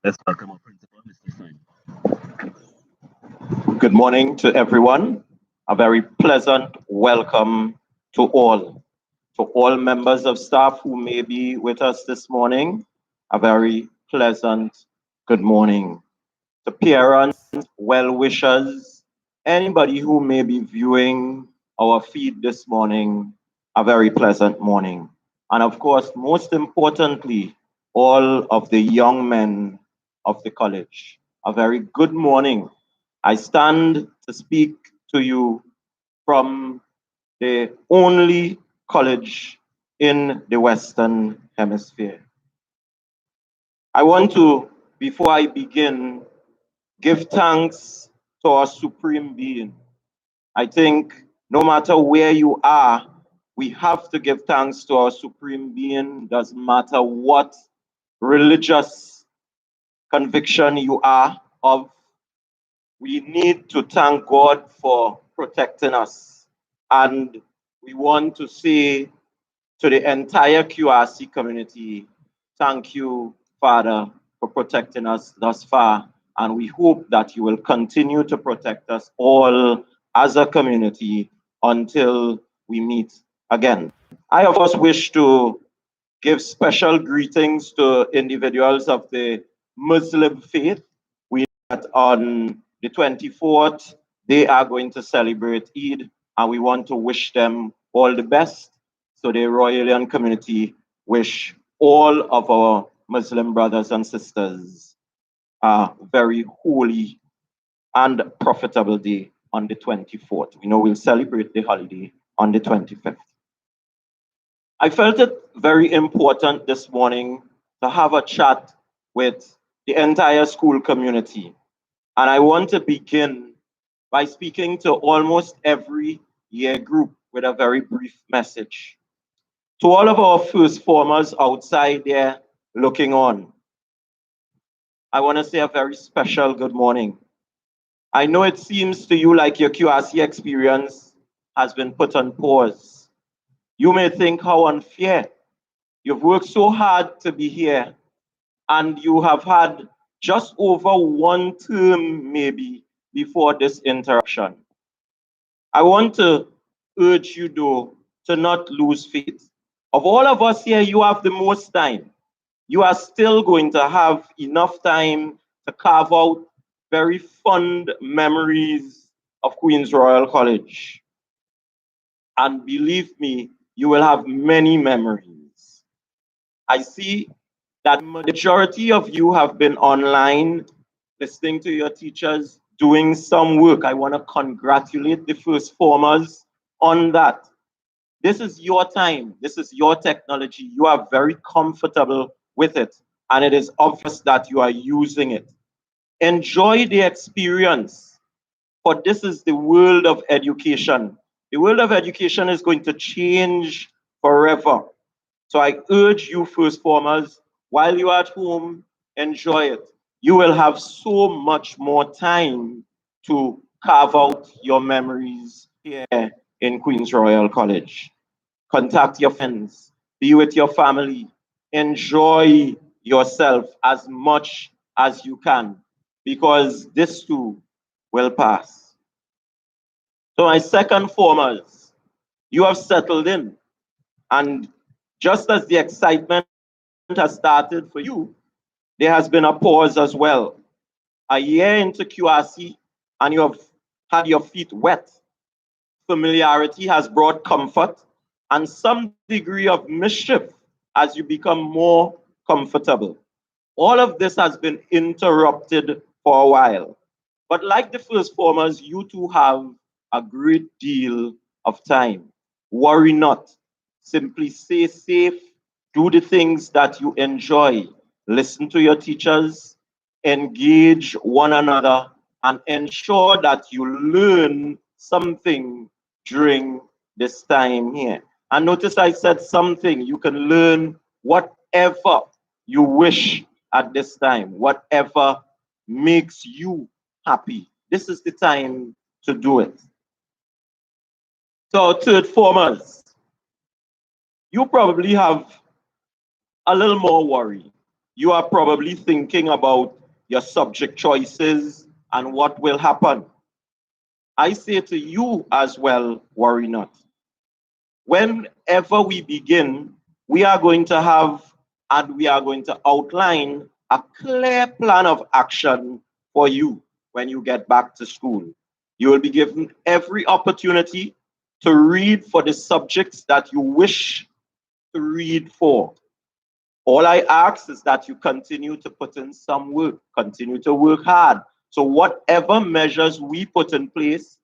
Let's welcome our principal, Mr. Simon. Good morning to everyone. A very pleasant welcome to all members of staff who may be with us this morning. A very pleasant good morning. To parents, well-wishers, anybody who may be viewing our feed this morning, a very pleasant morning. And of course, most importantly, all of the young men of the college, a very good morning. I stand to speak to you from the only college in the Western Hemisphere. I want to, before I begin, give thanks to our Supreme Being. I think no matter where you are, we have to give thanks to our Supreme Being. Doesn't matter what religious conviction you are of. We need to thank God for protecting us. And we want to say to the entire QRC community, thank you, Father, for protecting us thus far. And we hope that you will continue to protect us all as a community until we meet again. I, of course, wish to give special greetings to individuals of the Muslim faith. We know that on the 24th, they are going to celebrate Eid, and we want to wish them all the best. So the Royalian community wish all of our Muslim brothers and sisters a very holy and profitable day on the 24th. We know we'll celebrate the holiday on the 25th. I felt it very important this morning to have a chat with the entire school community. And I want to begin by speaking to almost every year group with a very brief message. To all of our first formers outside there looking on, I want to say a very special good morning. I know it seems to you like your QRC experience has been put on pause. You may think how unfair. You've worked so hard to be here, and you have had just over one term maybe before this interaction. I want to urge you though to not lose faith. Of all of us here, you have the most time. You are still going to have enough time to carve out very fond memories of Queen's Royal College. And believe me, you will have many memories. I see that majority of you have been online, listening to your teachers, doing some work. I want to congratulate the first formers on that. This is your time. This is your technology. You are very comfortable with it. and it is obvious that you are using it. Enjoy the experience, for this is the world of education. The world of education is going to change forever. So I urge you, first formers, while you are at home, enjoy it. You will have so much more time to carve out your memories here in Queen's Royal College. Contact your friends, be with your family, enjoy yourself as much as you can, because this too will pass. So my second formers, you have settled in, and just as the excitement has started for you, there has been a pause as well. A year into QRC, and you have had your feet wet. Familiarity has brought comfort and some degree of mischief as you become more comfortable. All of this has been interrupted for a while. But like the first formers, you too have a great deal of time. Worry not. Simply stay safe. Do the things that you enjoy. Listen to your teachers. Engage one another and ensure that you learn something during this time here. And notice I said something. You can learn whatever you wish at this time, whatever makes you happy. This is the time to do it. So, third formers, you probably have a little more worry. You are probably thinking about your subject choices and what will happen. I say to you as well, worry not. Whenever we begin, we are going to have and we are going to outline a clear plan of action for you when you get back to school. You will be given every opportunity to read for the subjects that you wish to read for. All I ask is that you continue to put in some work, continue to work hard. So whatever measures we put in place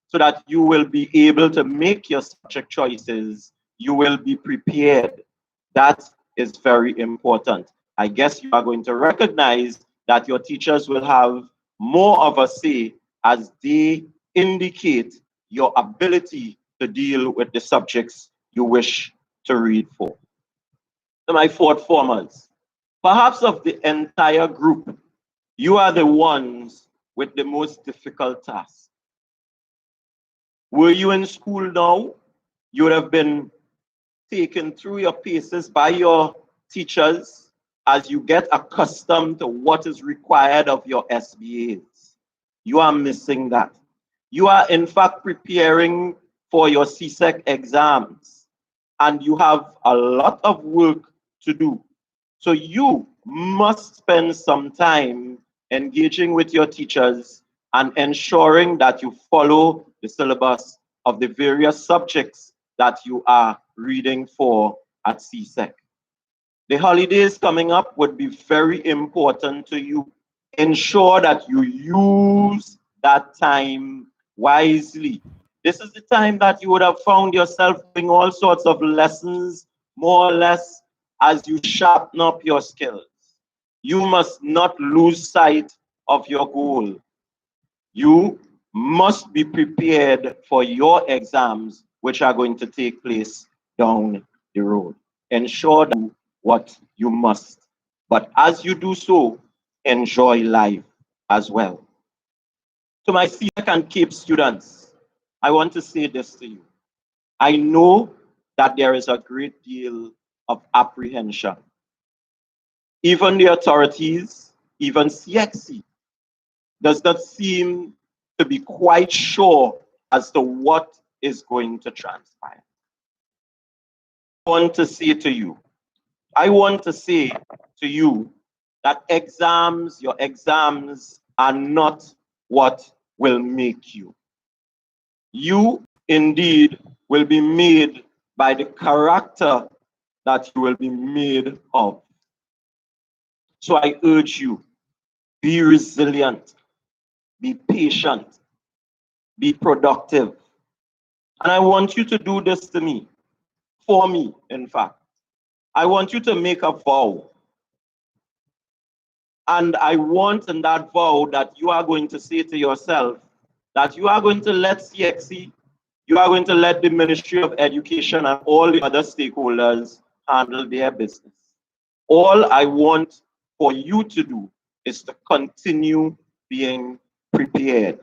so that you will be able to make your subject choices, you will be prepared. That is very important. I guess you are going to recognize that your teachers will have more of a say as they indicate your ability to deal with the subjects you wish to read for. To my fourth formers, perhaps of the entire group, you are the ones with the most difficult task. Were you in school now? You would have been taken through your paces by your teachers as you get accustomed to what is required of your SBAs. You are missing that. You are in fact preparing for your CSEC exams, and you have a lot of work to do. So you must spend some time engaging with your teachers and ensuring that you follow the syllabus of the various subjects that you are reading for at CSEC. The holidays coming up would be very important to you. Ensure that you use that time wisely. This is the time that you would have found yourself doing all sorts of lessons, more or less, as you sharpen up your skills. You must not lose sight of your goal. You must be prepared for your exams, which are going to take place down the road. Ensure that you do what you must. But as you do so, enjoy life as well. To my CSEC and CAPE students, I want to say this to you. I know that there is a great deal of apprehension. Even the authorities, even CXC, does not seem to be quite sure as to what is going to transpire. I want to say to you that your exams are not what will make you. You indeed will be made by the character that you will be made of. So I urge you, be resilient, be patient, be productive. And I want you to do this to me, for me, in fact. I want you to make a vow And I want in that vow that you are going to say to yourself that you are going to let CXC, you are going to let the Ministry of Education and all the other stakeholders handle their business. All I want for you to do is to continue being prepared.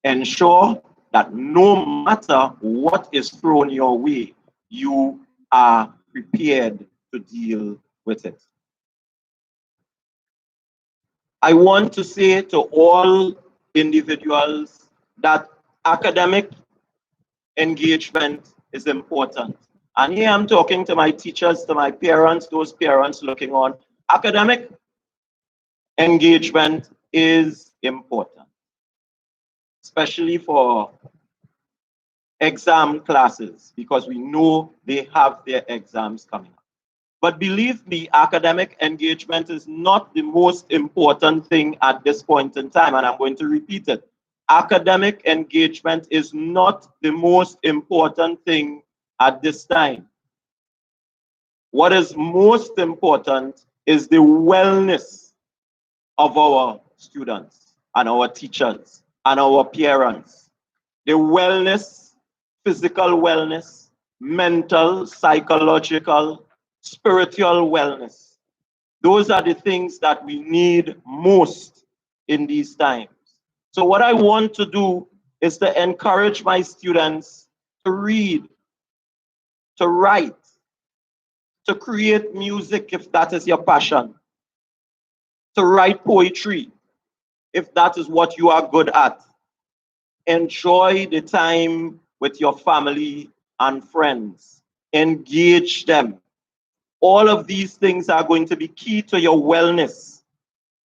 Ensure that no matter what is thrown your way, you are prepared to deal with it. I want to say to all individuals that academic engagement is important. And here I'm talking to my teachers, to my parents, those parents looking on. Academic engagement is important, especially for exam classes, because we know they have their exams coming up. But believe me, academic engagement is not the most important thing at this point in time, and I'm going to repeat it. Academic engagement is not the most important thing at this time. What is most important is the wellness of our students and our teachers and our parents. The wellness, physical wellness, mental, psychological, spiritual wellness. Those are the things that we need most in these times. So what I want to do is to encourage my students to read, to write, to create music if that is your passion, to write poetry if that is what you are good at. Enjoy the time with your family and friends. Engage them. All of these things are going to be key to your wellness.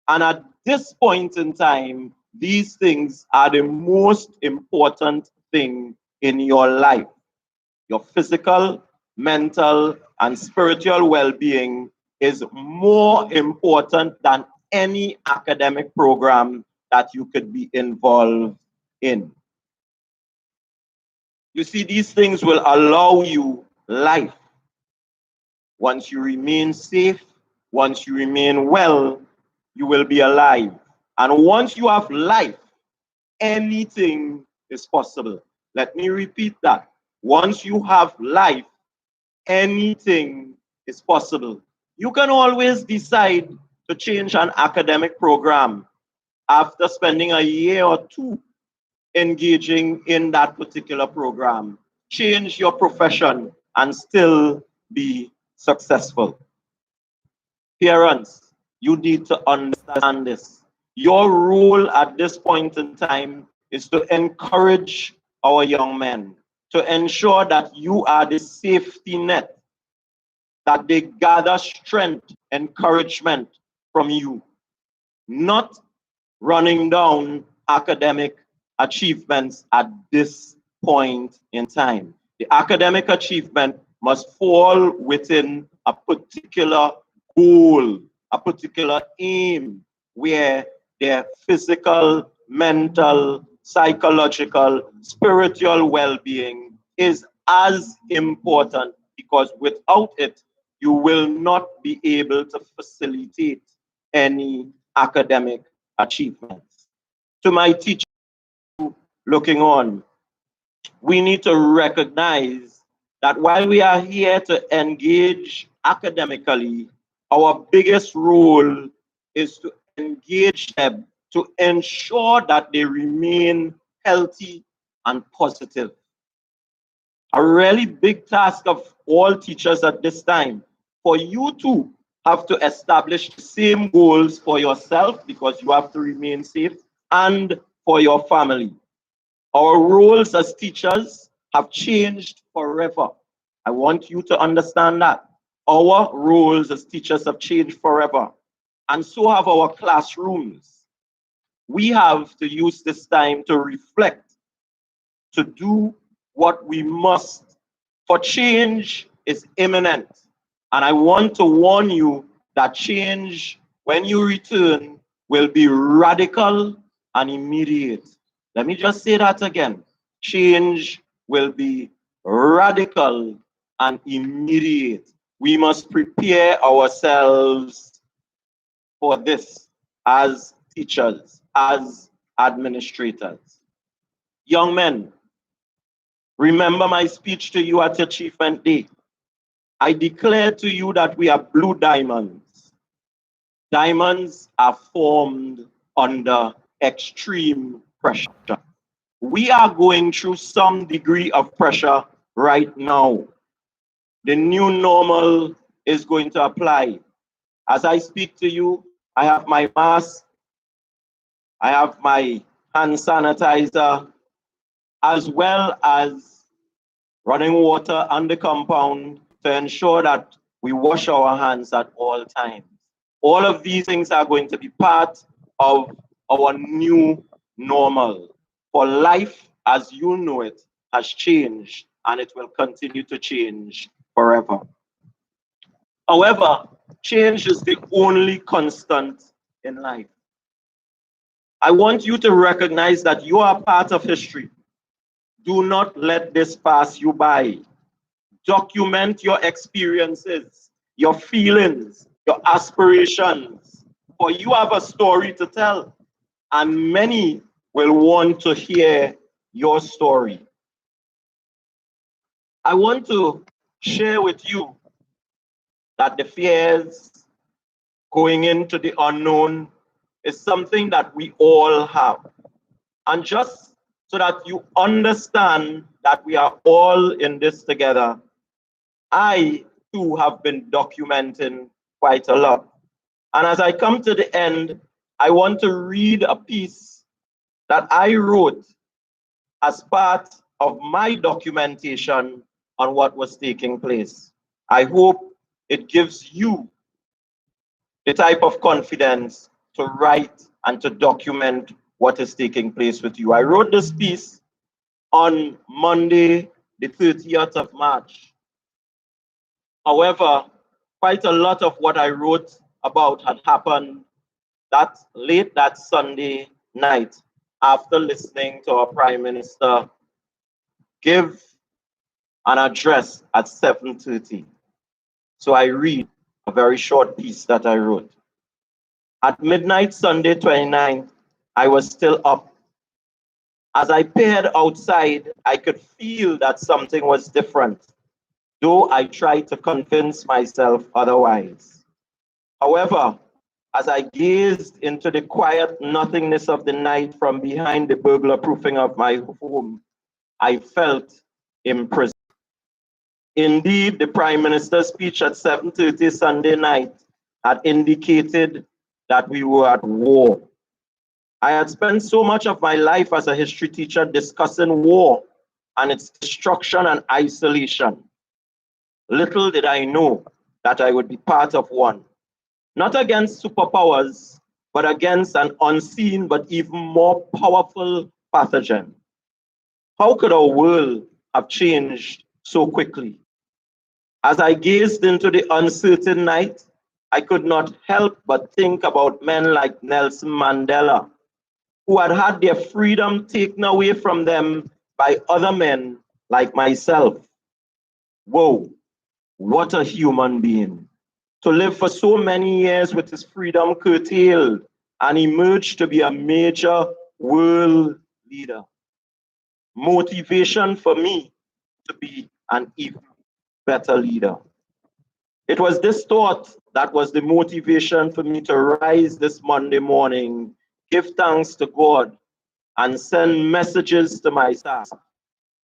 And at this point in time, these things are the most important thing in your life. Your physical, mental, and spiritual well-being is more important than any academic program that you could be involved in. You see, these things will allow you life. Once you remain safe, once you remain well, you will be alive. And once you have life, anything is possible. Let me repeat that. Once you have life, anything is possible. You can always decide to change an academic program after spending a year or two engaging in that particular program. Change your profession and still be successful. Parents, you need to understand this. Your role at this point in time is to encourage our young men, to ensure that you are the safety net, that they gather strength, encouragement from you, not running down academic achievements at this point in time. The academic achievement must fall within a particular goal, a particular aim, where their physical, mental, psychological, spiritual well-being is as important, because without it, you will not be able to facilitate any academic achievements. To my teacher looking on, we need to recognize that while we are here to engage academically, our biggest role is to engage them to ensure that they remain healthy and positive. A really big task of all teachers at this time, for you to have to establish the same goals for yourself, because you have to remain safe, and for your family. Our roles as teachers have changed forever. I want you to understand that. Our roles as teachers have changed forever, and so have our classrooms. We have to use this time to reflect, to do what we must, for change is imminent. And I want to warn you that change, when you return, will be radical and immediate. Let me just say that again. Change will be radical and immediate. We must prepare ourselves for this as teachers, as administrators. Young men, remember my speech to you at Achievement Day. I declare to you that we are blue diamonds. Diamonds are formed under extreme pressure. We are going through some degree of pressure right now. The new normal is going to apply. As I speak to you, I have my mask, I have my hand sanitizer, as well as running water on the compound to ensure that we wash our hands at all times. All of these things are going to be part of our new normal. For life, as you know it, has changed and it will continue to change forever. However, change is the only constant in life. I want you to recognize that you are part of history. Do not let this pass you by. Document your experiences, your feelings, your aspirations, for you have a story to tell, and many will want to hear your story. I want to share with you that the fears going into the unknown is something that we all have. And just so that you understand that we are all in this together, I too have been documenting quite a lot. And as I come to the end, I want to read a piece that I wrote as part of my documentation on what was taking place. I hope it gives you the type of confidence to write and to document what is taking place with you. I wrote this piece on Monday, the 30th of March. However, quite a lot of what I wrote about had happened late that Sunday night after listening to our Prime Minister give an address at 7:30. So I read a very short piece that I wrote. At midnight Sunday 29th, I was still up. As I peered outside, I could feel that something was different, though I tried to convince myself otherwise. However, as I gazed into the quiet nothingness of the night from behind the burglar proofing of my home, I felt imprisoned. Indeed, the Prime Minister's speech at 7:30 Sunday night had indicated that we were at war. I had spent so much of my life as a history teacher discussing war and its destruction and isolation. Little did I know that I would be part of one, not against superpowers, but against an unseen but even more powerful pathogen. How could our world have changed so quickly? As I gazed into the uncertain night, I could not help but think about men like Nelson Mandela, who had had their freedom taken away from them by other men like myself. Whoa, what a human being. To live for so many years with his freedom curtailed and emerge to be a major world leader. Motivation for me to be an even better leader. It was this thought that was the motivation for me to rise this Monday morning, give thanks to God, and send messages to my staff,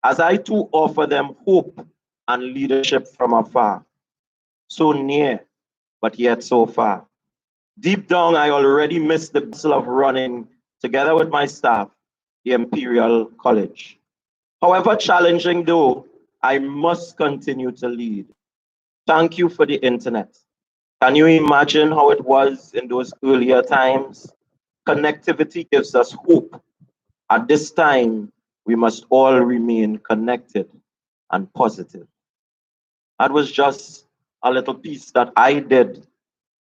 as I too offer them hope and leadership from afar. So near, but yet so far. Deep down, I already miss the bustle of running together with my staff, the Imperial College. However challenging though, I must continue to lead. Thank you for the internet. Can you imagine how it was in those earlier times? Connectivity gives us hope. At this time, we must all remain connected and positive. That was just a little piece that I did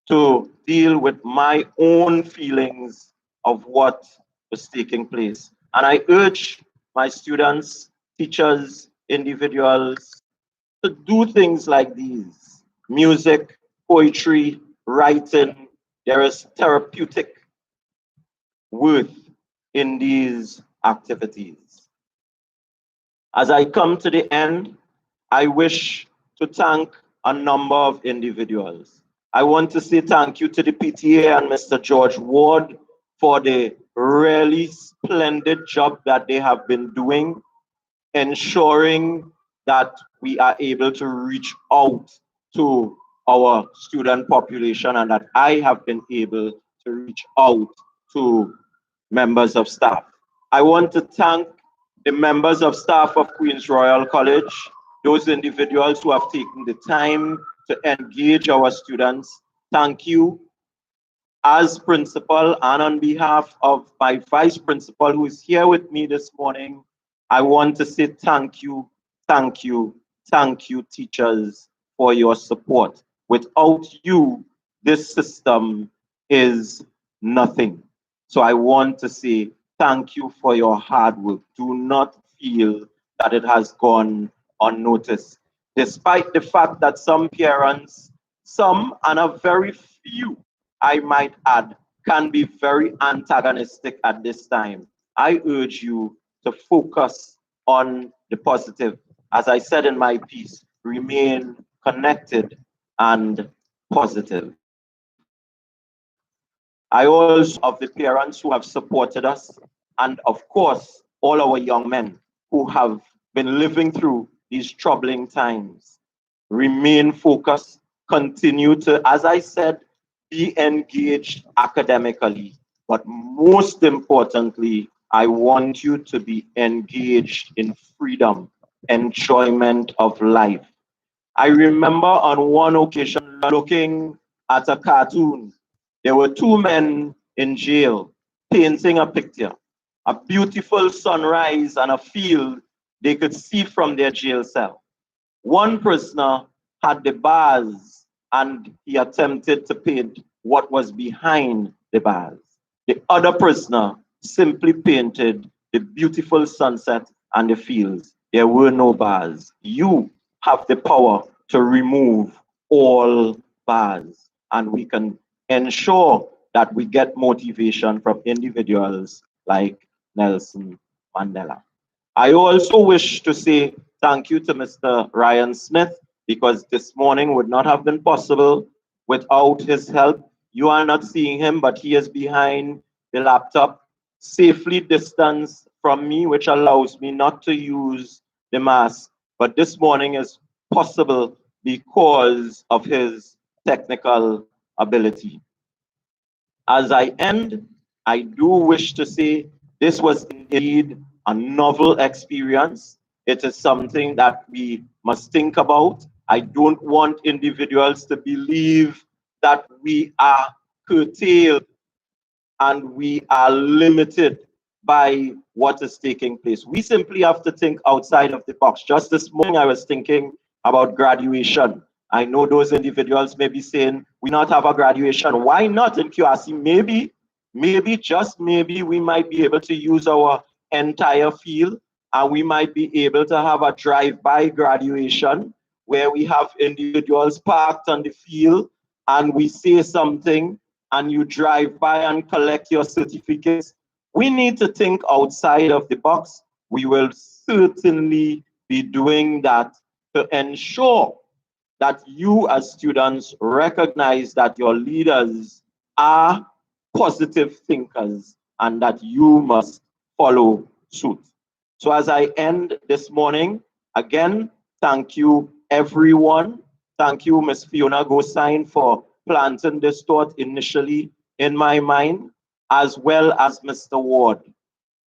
to deal with my own feelings of what was taking place. And I urge my students, teachers, individuals to do things like these: music, poetry, writing, There is therapeutic worth in these activities. As I come to the end, I wish to thank a number of individuals. I want to say thank you to the PTA and Mr. George Ward for the really splendid job that they have been doing, ensuring that we are able to reach out to our student population and that I have been able to reach out to members of staff. I want to thank the members of staff of Queen's Royal College, those individuals who have taken the time to engage our students. Thank you. As principal and on behalf of my vice principal who is here with me this morning, I want to say thank you, thank you, thank you, teachers, for your support. Without you, this system is nothing. So I want to say thank you for your hard work. Do not feel that it has gone unnoticed. Despite the fact that some parents, some and a very few, I might add, can be very antagonistic at this time. I urge you to focus on the positive. As I said in my piece, remain connected and positive. I also of the parents who have supported us, and of course, all our young men who have been living through these troubling times. Remain focused, continue to, as I said, be engaged academically, but most importantly, I want you to be engaged in freedom, enjoyment of life. I remember on one occasion looking at a cartoon. There were two men in jail painting a picture, a beautiful sunrise and a field they could see from their jail cell. One prisoner had the bars and he attempted to paint what was behind the bars. The other prisoner simply painted the beautiful sunset and the fields. There were no bars. You have the power to remove all bars, and we can ensure that we get motivation from individuals like Nelson Mandela. I also wish to say thank you to Mr. Ryan Smith, because this morning would not have been possible without his help. You are not seeing him, but he is behind the laptop, safely distanced from me, which allows me not to use the mask. But this morning is possible because of his technical ability. As I end, I do wish to say this was indeed a novel experience. It is something that we must think about. I don't want individuals to believe that we are curtailed and we are limited by what is taking place. We simply have to think outside of the box. Just this morning, I was thinking about graduation. I know those individuals may be saying, we not have a graduation. Why not in QRC? Maybe, just maybe, we might be able to use our entire field and we might be able to have a drive-by graduation where we have individuals parked on the field and we say something and you drive by and collect your certificates. We need to think outside of the box. We will certainly be doing that to ensure that you as students recognize that your leaders are positive thinkers and that you must follow suit. So as I end this morning, again, thank you everyone. Thank you, Ms. Fiona Gosine, for planting this thought initially in my mind, as well as Mr. Ward.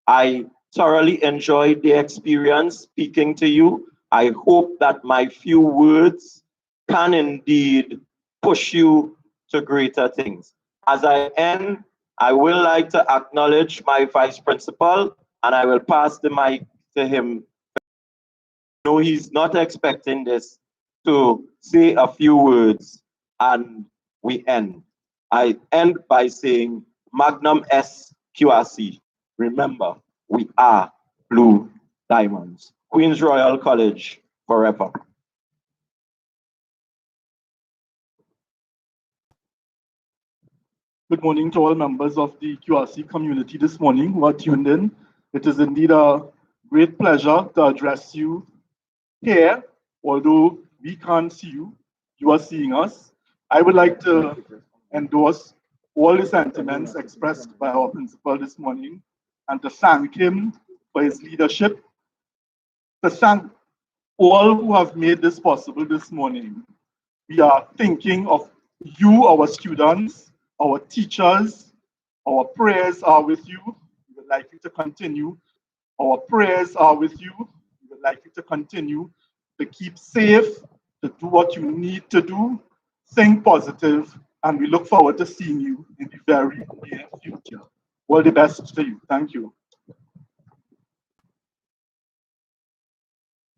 I thoroughly enjoyed the experience speaking to you. I hope that my few words can indeed push you to greater things. As I end, I will like to acknowledge my vice principal, and I will pass the mic to him. No, he's not expecting this, to say a few words and we end. I end by saying Magnum S QRC. Remember, we are Blue Diamonds. Queen's Royal College forever. Good morning to all members of the QRC community this morning who are tuned in. It is indeed a great pleasure to address you here. Although we can't see you, you are seeing us. I would like to endorse all the sentiments expressed by our principal this morning and to thank him for his leadership, to thank all who have made this possible this morning. We are thinking of you, our students, our teachers. Our prayers are with you. We would like you to continue. Our prayers are with you. We would like you to continue to keep safe, to do what you need to do, think positive, and we look forward to seeing you in the very near future. All the best to you. Thank you.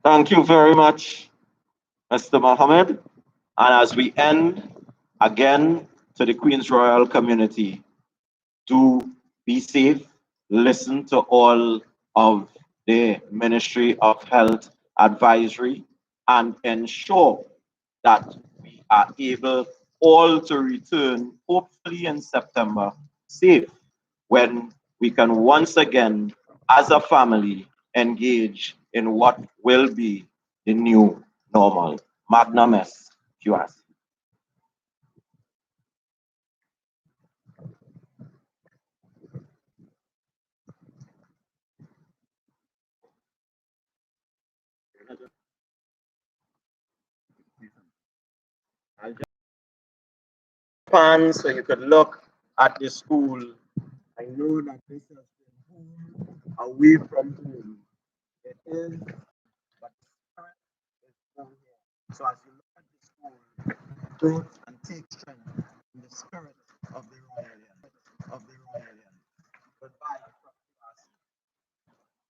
Thank you very much, Mr. Mohammed. And as we end, again, to the Queen's Royal community, do be safe, listen to all of the Ministry of Health advisory, and ensure that we are able all to return, hopefully in September, safe, when we can once again, as a family, engage in what will be the new normal. Magnum S. QRC. I'll just pan so you could look at the school. I know that this has been home away from home. It is, but the spirit is still here. So as you look at the school, go and take strength in the spirit of the royal.